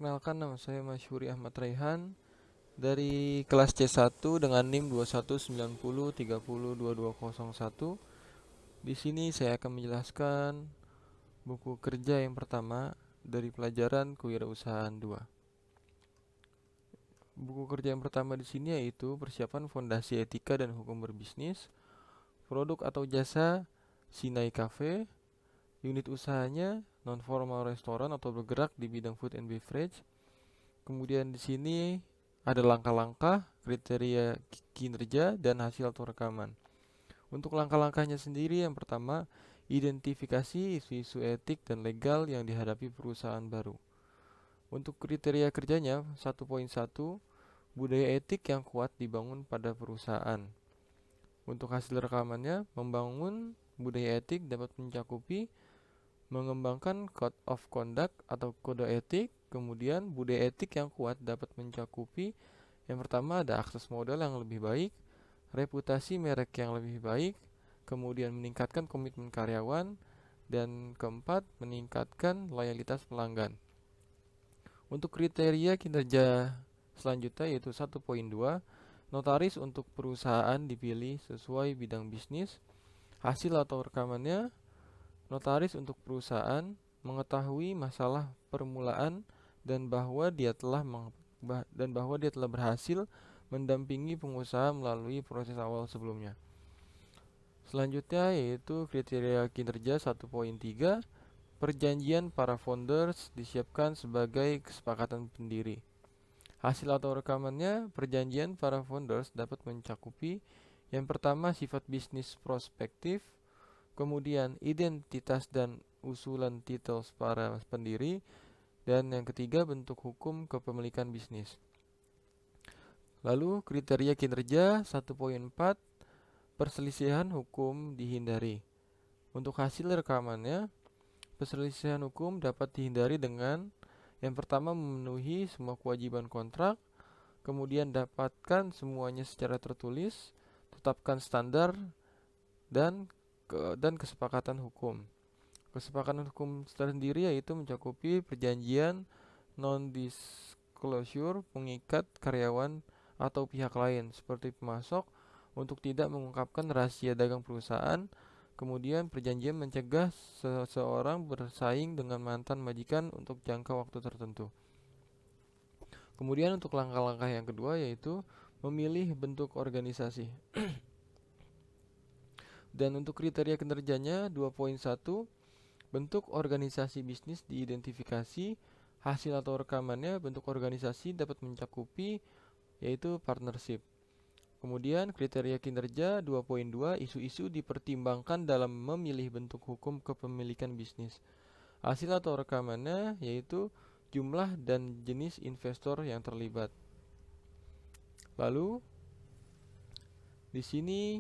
Perkenalkan, nama saya Masyuri Ahmad Raihan dari kelas C1 dengan NIM 2190302201. Di sini saya akan menjelaskan buku kerja yang pertama dari pelajaran Kewirausahaan 2. Buku kerja yang pertama di sini yaitu Persiapan Fondasi Etika dan Hukum Berbisnis, produk atau jasa Sinai Cafe, unit usahanya non-formal restoran atau bergerak di bidang food and beverage. Kemudian di sini ada langkah-langkah, kriteria kinerja, dan hasil atau rekaman. Untuk langkah-langkahnya sendiri, yang pertama, identifikasi isu-isu etik dan legal yang dihadapi perusahaan baru. Untuk kriteria kerjanya, 1.1, budaya etik yang kuat dibangun pada perusahaan. Untuk hasil rekamannya, membangun budaya etik dapat mencakupi mengembangkan code of conduct atau kode etik. Kemudian budaya etik yang kuat dapat mencakupi yang pertama ada akses modal yang lebih baik, reputasi merek yang lebih baik, kemudian meningkatkan komitmen karyawan, dan keempat meningkatkan loyalitas pelanggan. Untuk kriteria kinerja selanjutnya yaitu 1.2, notaris untuk perusahaan dipilih sesuai bidang bisnis. Hasil atau rekamannya, notaris untuk perusahaan mengetahui masalah permulaan dan bahwa dia telah berhasil mendampingi pengusaha melalui proses awal sebelumnya. Selanjutnya yaitu kriteria kinerja 1.3, perjanjian para founders disiapkan sebagai kesepakatan pendiri. Hasil atau rekamannya, perjanjian para founders dapat mencakupi yang pertama sifat bisnis prospektif, kemudian identitas dan usulan titel para pendiri, dan yang ketiga bentuk hukum kepemilikan bisnis. Lalu kriteria kinerja 1.4, perselisihan hukum dihindari. Untuk hasil rekamannya, perselisihan hukum dapat dihindari dengan yang pertama memenuhi semua kewajiban kontrak, kemudian dapatkan semuanya secara tertulis, tetapkan standar dan kesepakatan hukum. Kesepakatan hukum sendiri yaitu mencakupi perjanjian non-disclosure mengikat karyawan atau pihak lain seperti pemasok untuk tidak mengungkapkan rahasia dagang perusahaan. Kemudian perjanjian mencegah seseorang bersaing dengan mantan majikan untuk jangka waktu tertentu. Kemudian untuk langkah-langkah yang kedua yaitu memilih bentuk organisasi. Dan untuk kriteria kinerjanya 2.1, bentuk organisasi bisnis diidentifikasi. Hasil atau rekamannya, bentuk organisasi dapat mencakupi yaitu partnership. Kemudian kriteria kinerja 2.2, isu-isu dipertimbangkan dalam memilih bentuk hukum kepemilikan bisnis. Hasil atau rekamannya yaitu jumlah dan jenis investor yang terlibat. Lalu di sini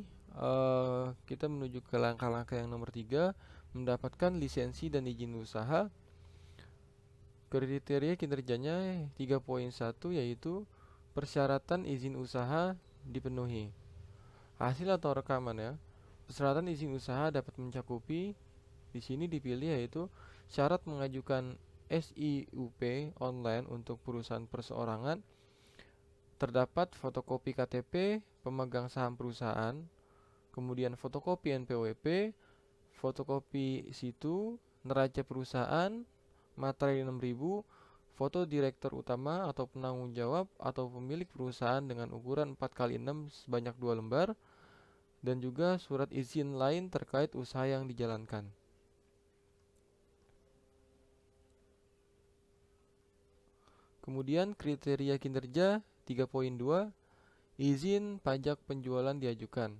kita menuju ke langkah-langkah yang nomor 3, mendapatkan lisensi dan izin usaha. Kriteria kinerjanya 3.1 yaitu persyaratan izin usaha dipenuhi. Hasil atau rekamannya, persyaratan izin usaha dapat mencakupi di sini dipilih yaitu syarat mengajukan SIUP online untuk perusahaan perseorangan, terdapat fotokopi KTP pemegang saham perusahaan, kemudian fotokopi NPWP, fotokopi situ, neraca perusahaan, materai 6000, foto direktur utama atau penanggung jawab atau pemilik perusahaan dengan ukuran 4x6 sebanyak 2 lembar, dan juga surat izin lain terkait usaha yang dijalankan. Kemudian kriteria kinerja 3.2, izin pajak penjualan diajukan.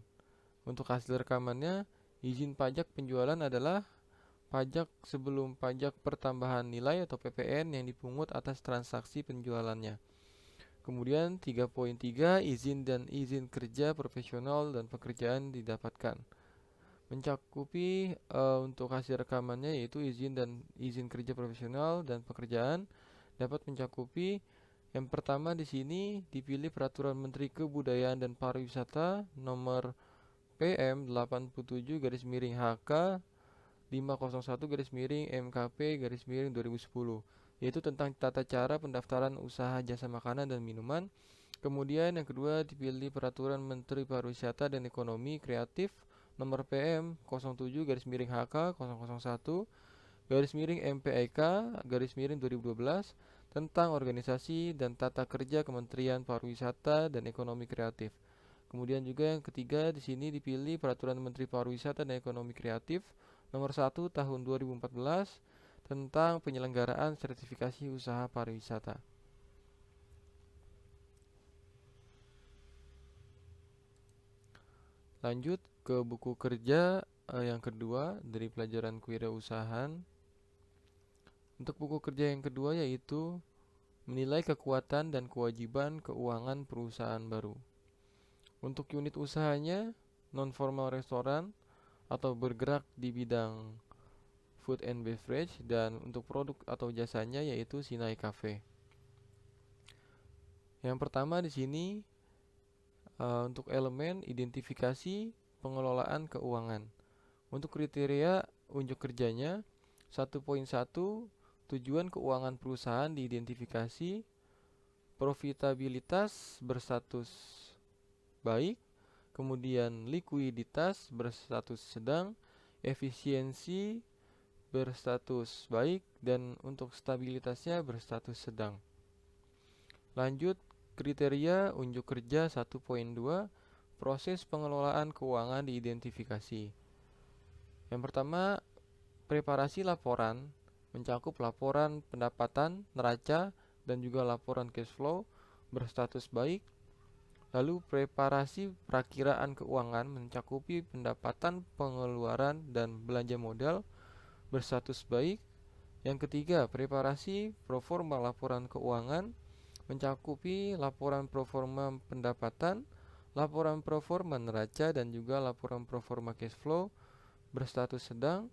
Untuk hasil rekamannya, izin pajak penjualan adalah pajak sebelum pajak pertambahan nilai atau PPN yang dipungut atas transaksi penjualannya. Kemudian 3.3, izin dan izin kerja profesional dan pekerjaan didapatkan. Mencakupi untuk hasil rekamannya yaitu izin dan izin kerja profesional dan pekerjaan dapat mencakupi yang pertama di sini dipilih Peraturan Menteri Kebudayaan dan Pariwisata nomor PM 87/HK 501/MKP/2010 yaitu tentang tata cara pendaftaran usaha jasa makanan dan minuman. Kemudian yang kedua dipilih Peraturan Menteri Pariwisata dan Ekonomi Kreatif nomor PM 07/HK 001 garis miring MPEK garis miring 2012 tentang organisasi dan tata kerja Kementerian Pariwisata dan Ekonomi Kreatif. Kemudian juga yang ketiga di sini dipilih Peraturan Menteri Pariwisata dan Ekonomi Kreatif nomor 1 tahun 2014 tentang penyelenggaraan sertifikasi usaha pariwisata. Lanjut ke buku kerja yang kedua dari pelajaran kewirausahaan. Untuk buku kerja yang kedua yaitu menilai kekuatan dan kewajiban keuangan perusahaan baru. Untuk unit usahanya non-formal restoran atau bergerak di bidang food and beverage, dan untuk produk atau jasanya yaitu Sinai Cafe. Yang pertama di sini untuk elemen identifikasi pengelolaan keuangan. Untuk kriteria unjuk kerjanya 1.1 tujuan keuangan perusahaan diidentifikasi, profitabilitas berstatus baik, kemudian likuiditas berstatus sedang, efisiensi berstatus baik, dan untuk stabilitasnya berstatus sedang. Lanjut kriteria unjuk kerja 1.2 proses pengelolaan keuangan diidentifikasi. Yang pertama, preparasi laporan mencakup laporan pendapatan, neraca, dan juga laporan cash flow berstatus baik. Lalu preparasi perakiraan keuangan mencakupi pendapatan, pengeluaran, dan belanja modal berstatus baik. Yang ketiga, preparasi proforma laporan keuangan mencakupi laporan proforma pendapatan, laporan proforma neraca, dan juga laporan proforma cash flow berstatus sedang.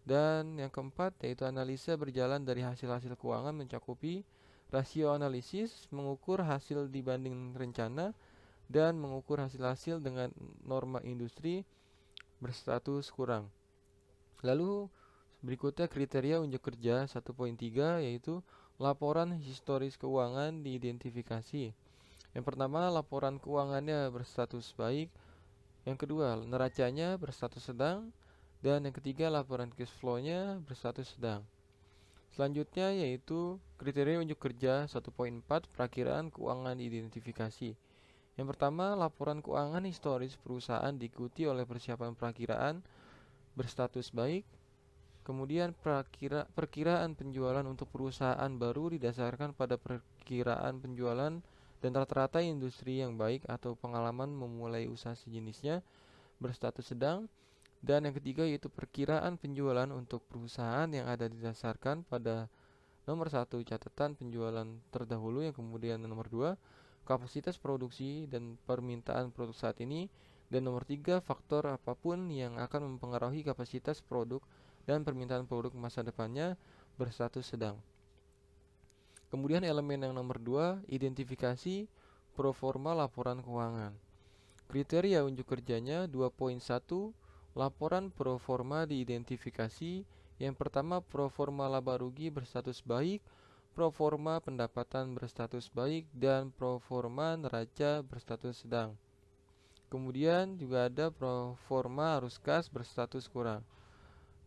Dan yang keempat yaitu analisa berjalan dari hasil-hasil keuangan mencakupi rasio analisis, mengukur hasil dibanding rencana, dan mengukur hasil-hasil dengan norma industri berstatus kurang. Lalu berikutnya kriteria unjuk kerja 1.3 yaitu laporan historis keuangan diidentifikasi. Yang pertama, laporan keuangannya berstatus baik. Yang kedua, neracanya berstatus sedang. Dan yang ketiga, laporan cash flow-nya berstatus sedang. Selanjutnya yaitu kriteria unjuk kerja 1.4 perakiraan keuangan diidentifikasi. Yang pertama, laporan keuangan historis perusahaan diikuti oleh persiapan perakiraan berstatus baik. Kemudian perkiraan penjualan untuk perusahaan baru didasarkan pada perkiraan penjualan dan rata-rata industri yang baik atau pengalaman memulai usaha sejenisnya berstatus sedang. Dan yang ketiga yaitu perkiraan penjualan untuk perusahaan yang ada didasarkan pada nomor 1 catatan penjualan terdahulu, yang kemudian nomor 2 kapasitas produksi dan permintaan produk saat ini, dan nomor 3 faktor apapun yang akan mempengaruhi kapasitas produk dan permintaan produk masa depannya berstatus sedang. Kemudian elemen yang nomor 2 identifikasi proforma laporan keuangan. Kriteria unjuk kerjanya 2.1 laporan proforma diidentifikasi. Yang pertama, proforma laba rugi berstatus baik, proforma pendapatan berstatus baik, dan proforma neraca berstatus sedang. Kemudian juga ada proforma arus kas berstatus kurang.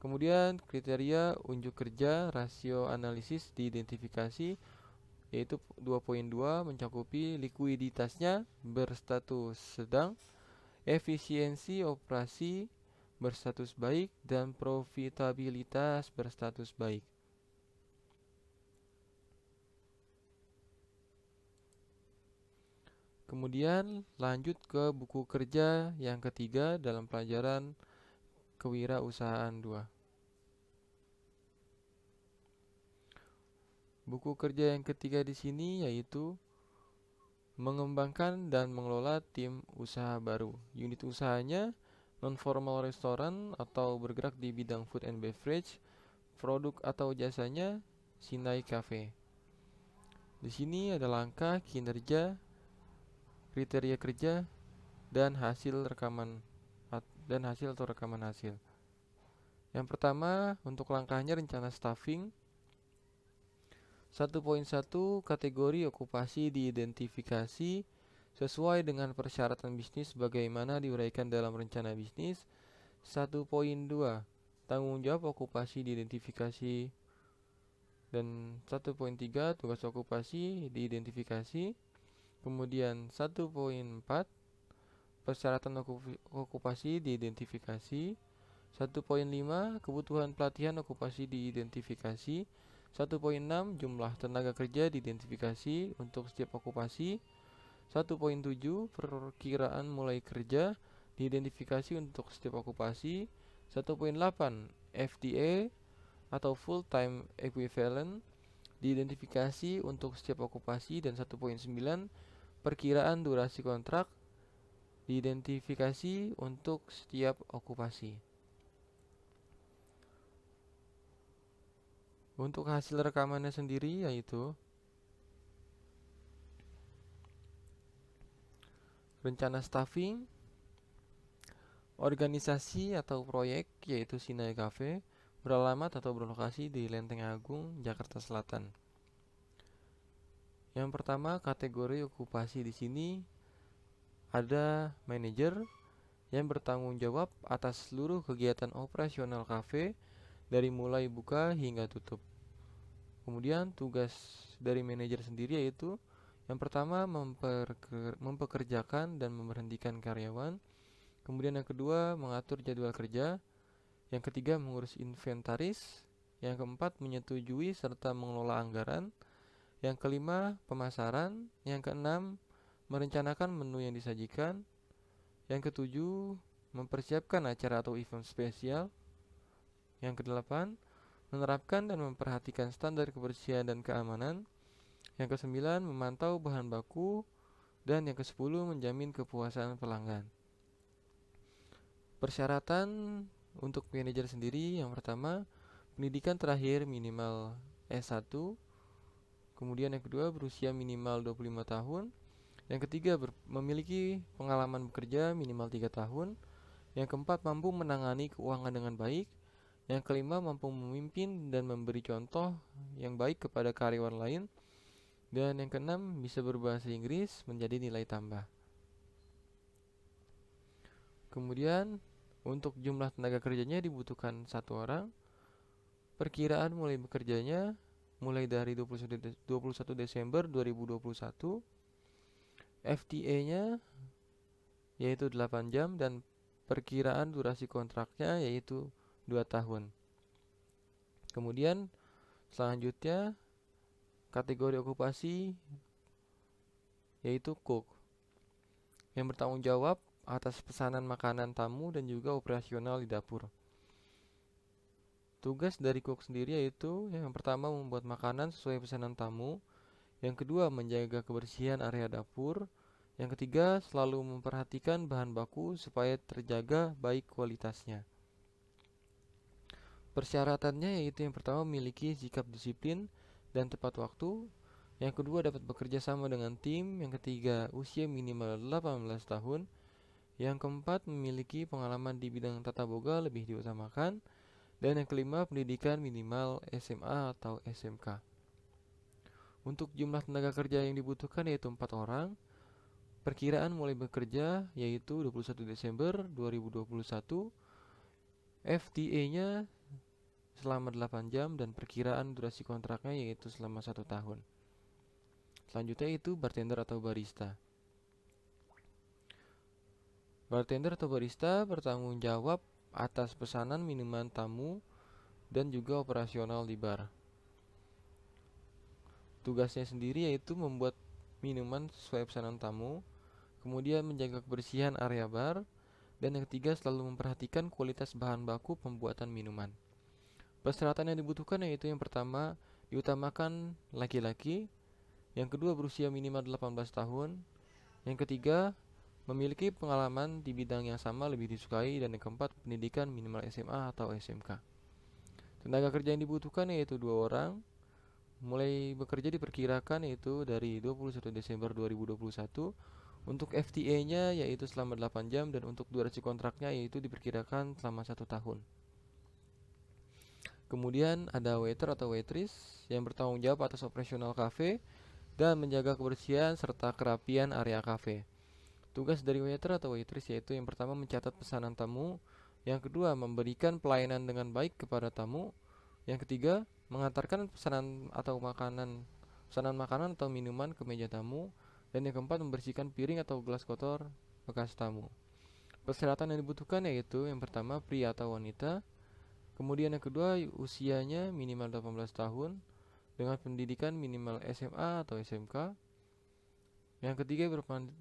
Kemudian kriteria unjuk kerja rasio analisis diidentifikasi yaitu 2.2 mencakupi likuiditasnya berstatus sedang, efisiensi operasi berstatus baik, dan profitabilitas berstatus baik. Kemudian lanjut ke buku kerja yang ketiga dalam pelajaran kewirausahaan 2. Buku kerja yang ketiga di sini yaitu mengembangkan dan mengelola tim usaha baru. Unit usahanya non-formal restoran atau bergerak di bidang food and beverage, produk atau jasanya Sinai Cafe. Di sini ada langkah, kinerja, kriteria kerja, dan hasil atau rekaman hasil. Yang pertama, untuk langkahnya rencana staffing. 1.1 kategori okupasi diidentifikasi sesuai dengan persyaratan bisnis sebagaimana diuraikan dalam rencana bisnis. 1.2 tanggung jawab okupasi diidentifikasi dan 1.3 tugas okupasi diidentifikasi. Kemudian 1.4 persyaratan okupasi diidentifikasi. 1.5 kebutuhan pelatihan okupasi diidentifikasi. 1.6 jumlah tenaga kerja diidentifikasi untuk setiap okupasi. 1.7 perkiraan mulai kerja diidentifikasi untuk setiap okupasi. 1.8 FTA atau full time equivalent diidentifikasi untuk setiap okupasi. Dan 1.9 perkiraan durasi kontrak diidentifikasi untuk setiap okupasi. Untuk hasil rekamannya sendiri yaitu rencana staffing, organisasi atau proyek yaitu Sinai Cafe beralamat atau berlokasi di Lenteng Agung, Jakarta Selatan. Yang pertama, kategori okupasi di sini ada manajer yang bertanggung jawab atas seluruh kegiatan operasional kafe dari mulai buka hingga tutup. Kemudian tugas dari manajer sendiri yaitu yang pertama mempekerjakan dan memberhentikan karyawan. Kemudian yang kedua mengatur jadwal kerja. Yang ketiga mengurus inventaris. Yang keempat menyetujui serta mengelola anggaran. Yang kelima pemasaran. Yang keenam merencanakan menu yang disajikan. Yang ketujuh mempersiapkan acara atau event spesial. Yang kedelapan menerapkan dan memperhatikan standar kebersihan dan keamanan. Yang kesembilan memantau bahan baku. Dan yang kesepuluh menjamin kepuasan pelanggan. Persyaratan untuk manajer sendiri yang pertama pendidikan terakhir minimal S1. Kemudian yang kedua berusia minimal 25 tahun. Yang ketiga memiliki pengalaman bekerja minimal 3 tahun. Yang keempat mampu menangani keuangan dengan baik. Yang kelima mampu memimpin dan memberi contoh yang baik kepada karyawan lain. Dan yang keenam bisa berbahasa Inggris menjadi nilai tambah. Kemudian untuk jumlah tenaga kerjanya dibutuhkan 1 orang. Perkiraan mulai bekerjanya mulai dari 21 Desember 2021. FTA-nya yaitu 8 jam dan perkiraan durasi kontraknya yaitu 2 tahun. Kemudian selanjutnya kategori okupasi yaitu cook yang bertanggung jawab atas pesanan makanan tamu dan juga operasional di dapur. Tugas dari cook sendiri yaitu yang pertama membuat makanan sesuai pesanan tamu. Yang kedua menjaga kebersihan area dapur. Yang ketiga selalu memperhatikan bahan baku supaya terjaga baik kualitasnya. Persyaratannya yaitu yang pertama memiliki sikap disiplin dan tepat waktu. Yang kedua dapat bekerja sama dengan tim. Yang ketiga usia minimal 18 tahun. Yang keempat memiliki pengalaman di bidang tata boga lebih diutamakan. Dan yang kelima pendidikan minimal SMA atau SMK. Untuk jumlah tenaga kerja yang dibutuhkan yaitu 4 orang. Perkiraan mulai bekerja yaitu 21 Desember 2021. FTA-nya selama 8 jam dan perkiraan durasi kontraknya yaitu selama 1 tahun. Selanjutnya itu bartender atau barista. Bartender atau barista bertanggung jawab atas pesanan minuman tamu dan juga operasional di bar. Tugasnya sendiri yaitu membuat minuman sesuai pesanan tamu, kemudian menjaga kebersihan area bar, dan yang ketiga selalu memperhatikan kualitas bahan baku pembuatan minuman. Persyaratan yang dibutuhkan yaitu yang pertama diutamakan laki-laki, yang kedua berusia minimal 18 tahun, yang ketiga memiliki pengalaman di bidang yang sama lebih disukai, dan yang keempat pendidikan minimal SMA atau SMK. Tenaga kerja yang dibutuhkan yaitu 2 orang. Mulai bekerja diperkirakan yaitu dari 21 Desember 2021. Untuk FTA-nya yaitu selama 8 jam dan untuk durasi kontraknya yaitu diperkirakan selama 1 tahun. Kemudian ada waiter atau waitress yang bertanggung jawab atas operasional kafe dan menjaga kebersihan serta kerapian area kafe. Tugas dari waiter atau waitress yaitu yang pertama mencatat pesanan tamu, yang kedua memberikan pelayanan dengan baik kepada tamu, yang ketiga mengantarkan pesanan makanan atau minuman ke meja tamu, dan yang keempat membersihkan piring atau gelas kotor bekas tamu. Persyaratan yang dibutuhkan yaitu yang pertama pria atau wanita, kemudian yang kedua usianya minimal 18 tahun dengan pendidikan minimal SMA atau SMK. Yang ketiga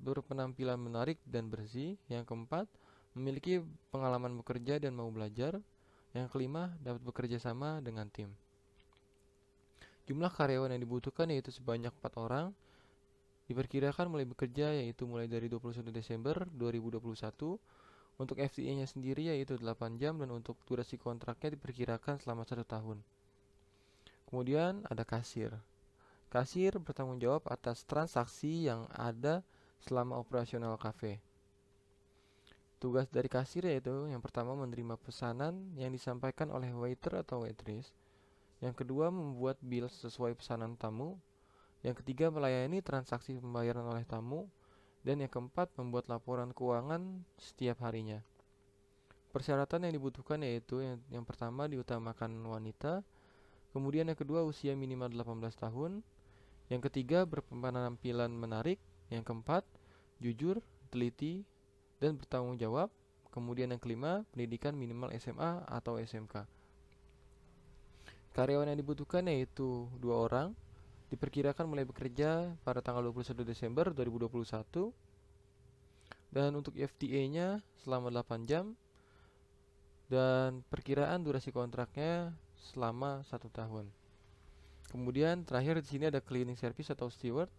berpenampilan menarik dan bersih. Yang keempat memiliki pengalaman bekerja dan mau belajar. Yang kelima dapat bekerja sama dengan tim. Jumlah karyawan yang dibutuhkan yaitu sebanyak 4 orang. Diperkirakan mulai bekerja yaitu mulai dari 21 Desember 2021. Untuk FTE-nya sendiri yaitu 8 jam dan untuk durasi kontraknya diperkirakan selama 1 tahun. Kemudian ada kasir. Kasir bertanggung jawab atas transaksi yang ada selama operasional kafe. Tugas dari kasir yaitu yang pertama menerima pesanan yang disampaikan oleh waiter atau waitress. Yang kedua membuat bill sesuai pesanan tamu. Yang ketiga melayani transaksi pembayaran oleh tamu. Dan yang keempat membuat laporan keuangan setiap harinya. Persyaratan yang dibutuhkan yaitu yang pertama diutamakan wanita. Kemudian yang kedua usia minimal 18 tahun. Yang ketiga berpenampilan menarik. Yang keempat jujur, teliti, dan bertanggung jawab. Kemudian yang kelima pendidikan minimal SMA atau SMK. Karyawan yang dibutuhkan yaitu 2 orang. Diperkirakan mulai bekerja pada tanggal 21 Desember 2021. Dan untuk FTA-nya selama 8 jam. Dan perkiraan durasi kontraknya selama 1 tahun. Kemudian terakhir di sini ada cleaning service atau steward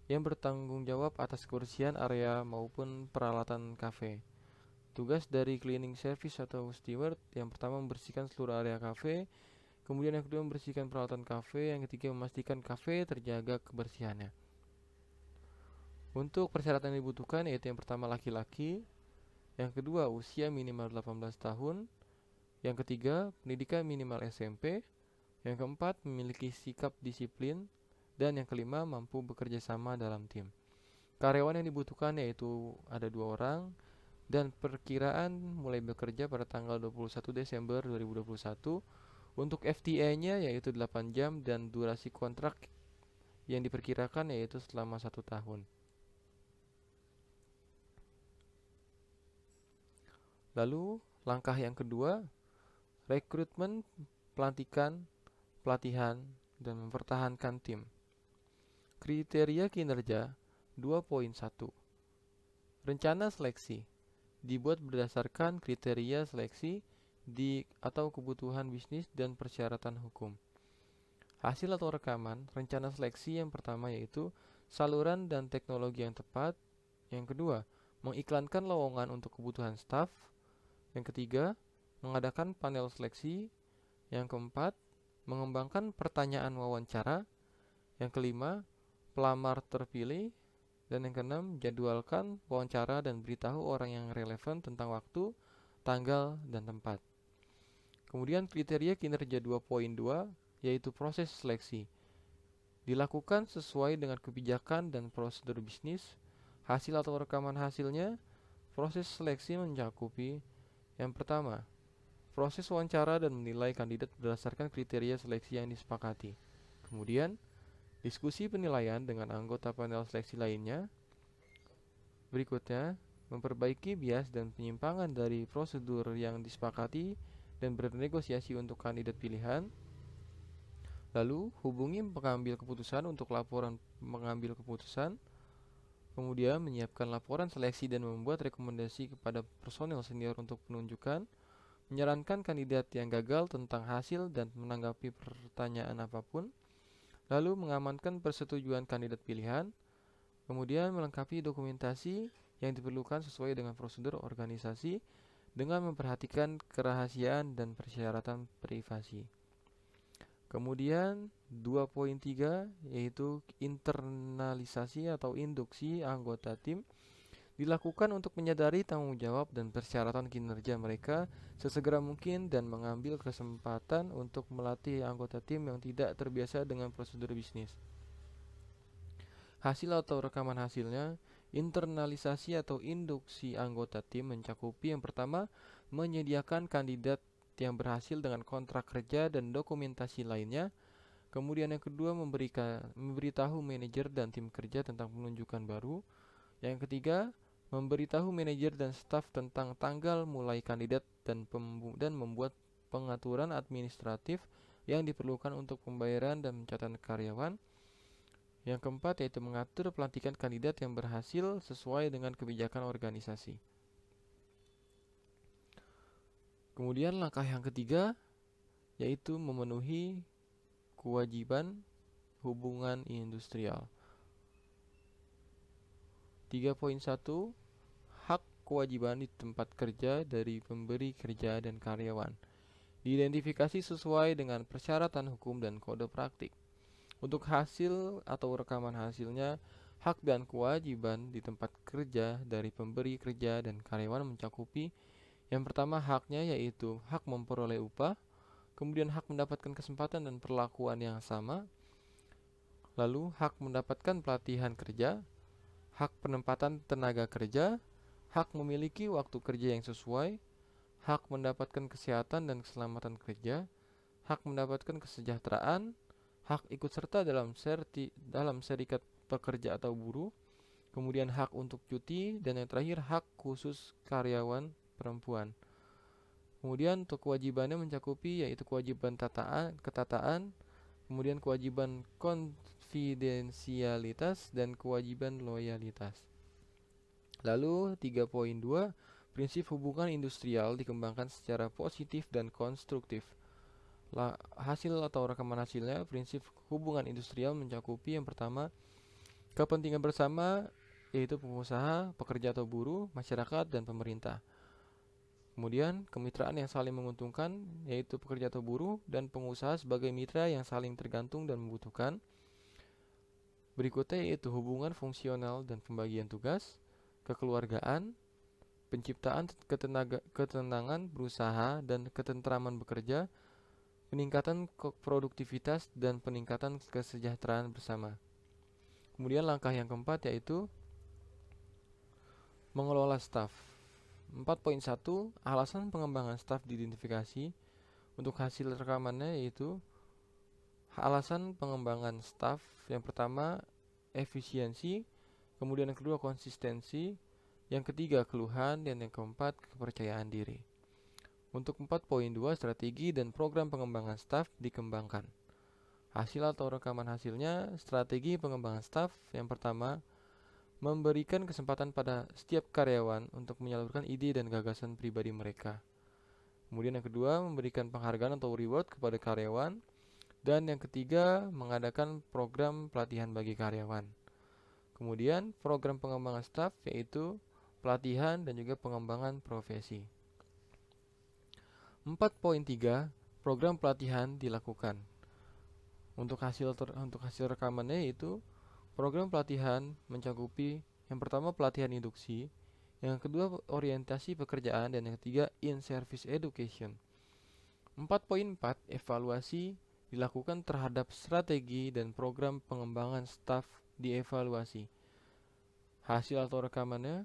yang bertanggung jawab atas kebersihan area maupun peralatan kafe. Tugas dari cleaning service atau steward yang pertama membersihkan seluruh area kafe, kemudian yang kedua membersihkan peralatan kafe, yang ketiga memastikan kafe terjaga kebersihannya. Untuk persyaratan yang dibutuhkan yaitu yang pertama laki-laki, yang kedua usia minimal 18 tahun, yang ketiga pendidikan minimal SMP, yang keempat memiliki sikap disiplin, dan yang kelima mampu bekerja sama dalam tim. Karyawan yang dibutuhkan yaitu ada 2 orang dan perkiraan mulai bekerja pada tanggal 21 Desember 2021. Untuk FTA-nya yaitu 8 jam dan durasi kontrak yang diperkirakan yaitu selama 1 tahun. Lalu langkah yang kedua, rekrutmen, pelantikan, pelatihan, dan mempertahankan tim. Kriteria kinerja 2.1. Rencana seleksi dibuat berdasarkan kriteria seleksi atau kebutuhan bisnis dan persyaratan hukum. Hasil atau rekaman rencana seleksi yang pertama yaitu saluran dan teknologi yang tepat. Yang kedua, mengiklankan lowongan untuk kebutuhan staf. Yang ketiga, mengadakan panel seleksi. Yang keempat, mengembangkan pertanyaan wawancara. Yang kelima, pelamar terpilih. Dan yang keenam, jadwalkan wawancara dan beritahu orang yang relevan tentang waktu, tanggal, dan tempat. Kemudian kriteria kinerja 2.2 yaitu proses seleksi. Dilakukan sesuai dengan kebijakan dan prosedur bisnis. Hasil atau rekaman hasilnya, proses seleksi mencakupi yang pertama, proses wawancara dan menilai kandidat berdasarkan kriteria seleksi yang disepakati. Kemudian, diskusi penilaian dengan anggota panel seleksi lainnya. Berikutnya, memperbaiki bias dan penyimpangan dari prosedur yang disepakati dan bernegosiasi untuk kandidat pilihan. Lalu, hubungi pengambil keputusan untuk laporan mengambil keputusan. Kemudian, menyiapkan laporan seleksi dan membuat rekomendasi kepada personel senior untuk penunjukan. Menyarankan kandidat yang gagal tentang hasil dan menanggapi pertanyaan apapun. Lalu mengamankan persetujuan kandidat pilihan. Kemudian melengkapi dokumentasi yang diperlukan sesuai dengan prosedur organisasi dengan memperhatikan kerahasiaan dan persyaratan privasi. Kemudian 2.3 yaitu internalisasi atau induksi anggota tim. dilakukan untuk menyadari tanggung jawab dan persyaratan kinerja mereka sesegera mungkin dan mengambil kesempatan untuk melatih anggota tim yang tidak terbiasa dengan prosedur bisnis. Hasil atau rekaman hasilnya, internalisasi atau induksi anggota tim mencakupi yang pertama, menyediakan kandidat yang berhasil dengan kontrak kerja dan dokumentasi lainnya. Kemudian yang kedua, memberitahu manajer dan tim kerja tentang penunjukan baru. Yang ketiga, memberitahu manajer dan staf tentang tanggal mulai kandidat dan membuat pengaturan administratif yang diperlukan untuk pembayaran dan pencatatan karyawan. Yang keempat yaitu mengatur pelantikan kandidat yang berhasil sesuai dengan kebijakan organisasi. Kemudian langkah yang ketiga yaitu memenuhi kewajiban hubungan industrial. 3.1 Hak kewajiban di tempat kerja dari pemberi kerja dan karyawan diidentifikasi sesuai dengan persyaratan hukum dan kode praktik. Untuk hasil atau rekaman hasilnya, hak dan kewajiban di tempat kerja dari pemberi kerja dan karyawan mencakupi yang pertama haknya yaitu hak memperoleh upah, kemudian hak mendapatkan kesempatan dan perlakuan yang sama, lalu hak mendapatkan pelatihan kerja, hak penempatan tenaga kerja, hak memiliki waktu kerja yang sesuai, hak mendapatkan kesehatan dan keselamatan kerja, hak mendapatkan kesejahteraan, hak ikut serta dalam serikat pekerja atau buruh, kemudian hak untuk cuti, dan yang terakhir hak khusus karyawan perempuan. Kemudian untuk kewajibannya mencakupi yaitu kewajiban ketataan, kemudian kewajiban konfidensialitas dan kewajiban loyalitas. Lalu 3.2 prinsip hubungan industrial dikembangkan secara positif dan konstruktif. Hasil atau rekaman hasilnya, prinsip hubungan industrial mencakupi yang pertama, kepentingan bersama yaitu pengusaha, pekerja atau buruh, masyarakat, dan pemerintah. Kemudian kemitraan yang saling menguntungkan yaitu pekerja atau buruh dan pengusaha sebagai mitra yang saling tergantung dan membutuhkan. Berikutnya yaitu hubungan fungsional dan pembagian tugas, kekeluargaan, penciptaan ketenangan berusaha dan ketentraman bekerja, peningkatan produktivitas dan peningkatan kesejahteraan bersama. Kemudian langkah yang keempat yaitu mengelola staf. 4.1 alasan pengembangan staf diidentifikasi. Untuk hasil rekamannya yaitu alasan pengembangan staf yang pertama efisiensi, kemudian yang kedua konsistensi, yang ketiga keluhan, dan yang keempat kepercayaan diri. Untuk 4.2 strategi dan program pengembangan staf dikembangkan. Hasil atau rekaman hasilnya, strategi pengembangan staf yang pertama, memberikan kesempatan pada setiap karyawan untuk menyalurkan ide dan gagasan pribadi mereka. Kemudian yang kedua, memberikan penghargaan atau reward kepada karyawan. Dan yang ketiga, mengadakan program pelatihan bagi karyawan. Kemudian program pengembangan staf yaitu pelatihan dan juga pengembangan profesi. 4.3 program pelatihan dilakukan. Untuk hasil rekamannya yaitu program pelatihan mencakupi yang pertama pelatihan induksi, yang kedua orientasi pekerjaan, dan yang ketiga in-service education. 4.4 evaluasi dilakukan terhadap strategi dan program pengembangan staf dievaluasi. Hasil atau rekamannya,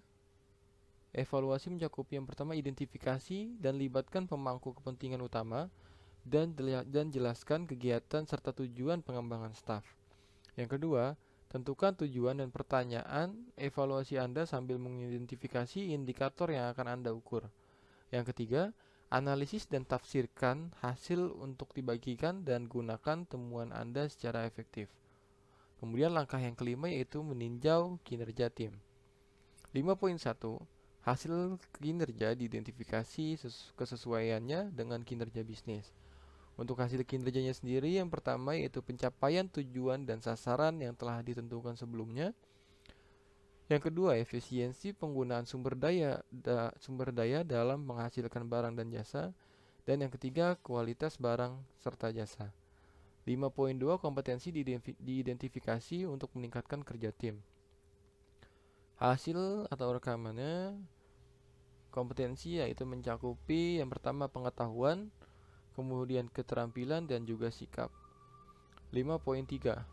evaluasi mencakupi yang pertama identifikasi dan libatkan pemangku kepentingan utama dan jelaskan kegiatan serta tujuan pengembangan staf. Yang kedua, tentukan tujuan dan pertanyaan evaluasi Anda sambil mengidentifikasi indikator yang akan Anda ukur. Yang ketiga, analisis dan tafsirkan hasil untuk dibagikan dan gunakan temuan Anda secara efektif. Kemudian langkah yang kelima yaitu meninjau kinerja tim. 5.1 hasil kinerja diidentifikasi kesesuaiannya dengan kinerja bisnis. Untuk hasil kinerjanya sendiri, yang pertama yaitu pencapaian tujuan dan sasaran yang telah ditentukan sebelumnya. Yang kedua, efisiensi penggunaan sumber daya dalam menghasilkan barang dan jasa. Dan yang ketiga, kualitas barang serta jasa. 5.2 kompetensi diidentifikasi untuk meningkatkan kerja tim. Hasil atau rekamannya kompetensi yaitu mencakupi yang pertama pengetahuan, kemudian keterampilan dan juga sikap. 5.3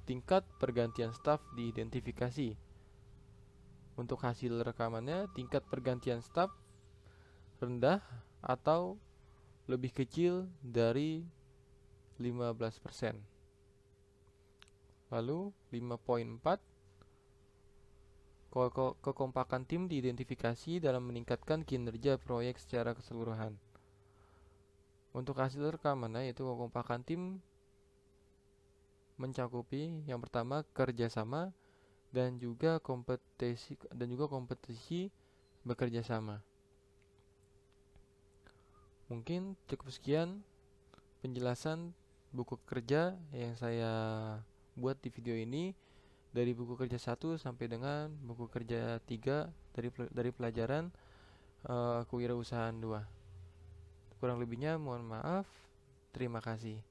tingkat pergantian staf diidentifikasi. Untuk hasil rekamannya, tingkat pergantian staf rendah atau lebih kecil dari 15%. Lalu 5.4 kekompakan tim diidentifikasi dalam meningkatkan kinerja proyek secara keseluruhan. Untuk hasil rekamannya yaitu kekompakan tim mencakupi yang pertama kerjasama dan juga kompetisi bekerja sama. Mungkin cukup sekian penjelasan buku kerja yang saya buat di video ini, dari buku kerja 1 sampai dengan buku kerja 3 dari pelajaran kewirausahaan 2. Kurang lebihnya mohon maaf. Terima kasih.